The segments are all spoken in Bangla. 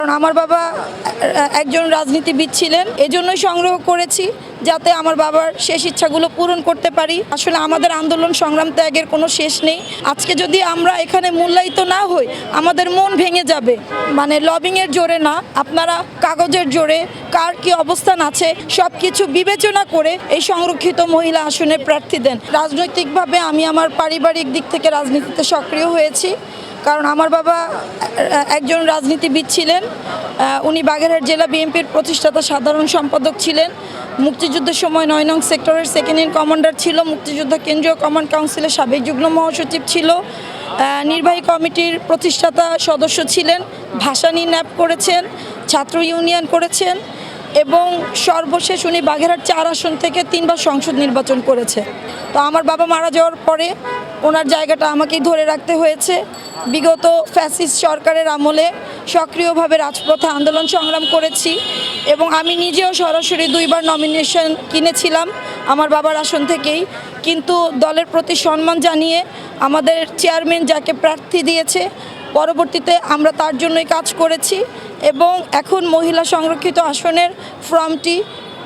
কারণ আমার বাবা একজন রাজনীতিবিদ ছিলেন, এজন্যই সংগ্রহ করেছি যাতে আমার বাবার শেষ ইচ্ছাগুলো পূরণ করতে পারি। আসলে আমাদের আন্দোলন সংগ্রাম ত্যাগের কোনো শেষ নেই। আজকে যদি আমরা এখানে মূল্যায়িত না হই আমাদের মন ভেঙে যাবে। মানে লবিংয়ের জোরে না, আপনারা কাগজের জোরে কার কি অবস্থান আছে সব কিছু বিবেচনা করে এই সংরক্ষিত মহিলা আসনে প্রার্থী দেন। রাজনৈতিকভাবে আমি আমার পারিবারিক দিক থেকে রাজনীতিতে সক্রিয় হয়েছি, কারণ আমার বাবা একজন রাজনীতিবিদ ছিলেন। উনি বাগেরহাট জেলা বিএনপির প্রতিষ্ঠাতা সাধারণ সম্পাদক ছিলেন, মুক্তিযুদ্ধের সময় ৯ নং সেক্টরের সেকেন্ড ইন কমান্ডার ছিল, মুক্তিযুদ্ধ কেন্দ্রীয় কমান্ড কাউন্সিলের সাবেক যুগ্ম মহাসচিব ছিল, নির্বাহী কমিটির প্রতিষ্ঠাতা সদস্য ছিলেন, ভাসানী ন্যাপ করেছেন, ছাত্র ইউনিয়ন করেছেন এবং সর্বশেষ উনি বাগেরহাট ৪ আসন থেকে 3বার সংসদ নির্বাচন করেছে। তো আমার বাবা মারা যাওয়ার পরে ওনার জায়গাটা আমাকেই ধরে রাখতে হয়েছে। বিগত ফ্যাসিস্ট সরকারের আমলে সক্রিয়ভাবে রাজপথে আন্দোলন সংগ্রাম করেছি এবং আমি নিজেও সরাসরি 2বার নমিনেশন কিনেছিলাম আমার বাবার আসন থেকেই, কিন্তু দলের প্রতি সম্মান জানিয়ে আমাদের চেয়ারম্যান যাকে প্রার্থী দিয়েছে পরবর্তীতে আমরা তার জন্যই কাজ করেছি এবং এখন মহিলা সংরক্ষিত আসনের ফর্মটি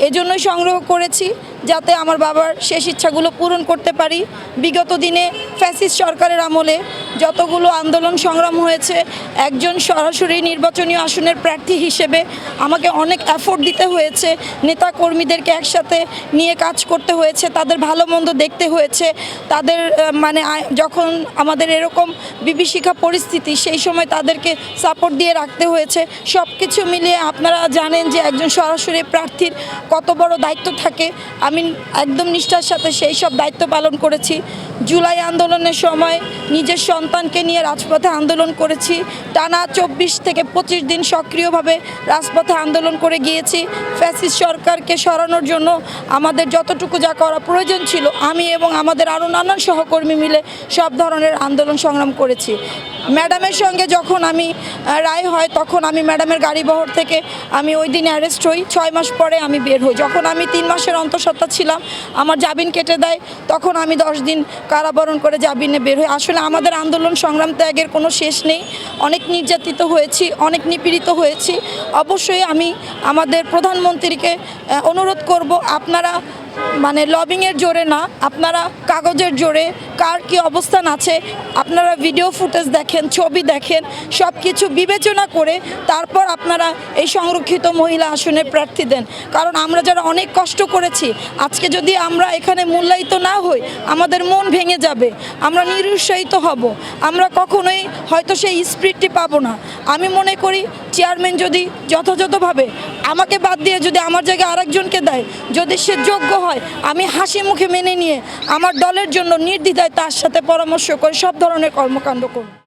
এজন্যই সংগ্রহ করেছি যাতে আমার বাবার শেষ ইচ্ছাগুলো পূরণ করতে পারি। বিগত দিনে ফ্যাসিস্ট সরকারের আমলে যতগুলো আন্দোলন সংগ্রাম হয়েছে, একজন সরাসরি নির্বাচনী আসনের প্রার্থী হিসেবে আমাকে অনেক এফোর্ট দিতে হয়েছে, নেতা কর্মীদেরকে একসাথে নিয়ে কাজ করতে হয়েছে, তাদের ভালো মন্দ দেখতে হয়েছে, তাদের যখন আমাদের এরকম বিভীষিকা পরিস্থিতি সেই সময় তাদেরকে সাপোর্ট দিয়ে রাখতে হয়েছে। সব কিছু মিলিয়ে আপনারা জানেন যে একজন সরাসরি প্রার্থীর কত বড় দায়িত্ব থাকে। আমি একদম নিষ্ঠার সাথে সেই সব দায়িত্ব পালন করেছি। জুলাই আন্দোলনের সময় নিজের সন্তানকে নিয়ে রাজপথে আন্দোলন করেছি, টানা 24 থেকে 25 দিন সক্রিয়ভাবে রাজপথে আন্দোলন করে গিয়েছি। ফ্যাসিস্ট সরকারকে সরানোর জন্য আমাদের যতটুকু যা করা প্রয়োজন ছিল আমি এবং আমাদের আরও নানান সহকর্মী মিলে সব ধরনের আন্দোলন সংগ্রাম করেছি। ম্যাডামের সঙ্গে যখন আমি রায় হয় তখন আমি ম্যাডামের গাড়িবহর থেকে আমি ওই দিন অ্যারেস্ট হই, 6 মাস পরে আমি বের হই। যখন আমি 3 মাসের অন্তঃসত্ত্বা ছিলাম আমার জামিন কেটে দেয়, তখন আমি 10 দিন কারাবরণ করে জামিনে বের হই। আসলে আমাদের আন্দোলন সংগ্রাম ত্যাগের কোনো শেষ নেই। অনেক নির্যাতিত হয়েছি, অনেক নিপীড়িত হয়েছি। অবশ্যই আমি আমাদের প্রধানমন্ত্রীকে অনুরোধ করব, আপনারা লবিংয়ের জোরে না, আপনারা কাগজের জোরে কার কি অবস্থান আছে আপনারা ভিডিও ফুটেজ দেখেন, ছবি দেখেন, সব কিছু বিবেচনা করে তারপর আপনারা এই সংরক্ষিত মহিলা আসনে প্রার্থী দেন। কারণ আমরা যারা অনেক কষ্ট করেছি আজকে যদি আমরা এখানে মূল্যায়িত না হই আমাদের মন ভেঙে যাবে, আমরা নিরুৎসাহিত হব, আমরা কখনোই হয়তো সেই স্পিরিটটি পাবো না। আমি মনে করি চেয়ারম্যান যদি যথাযথভাবে আমাকে বাদ দিয়ে যদি আমার জায়গায় আরেকজনকে দেয়, যদি সে যোগ্য হয়, আমি হাসি মুখে মেনে নিয়ে আমার দলের জন্য নির্দ্বিধায় তার সাথে পরামর্শ করে সব ধরনের কর্মকাণ্ড করব।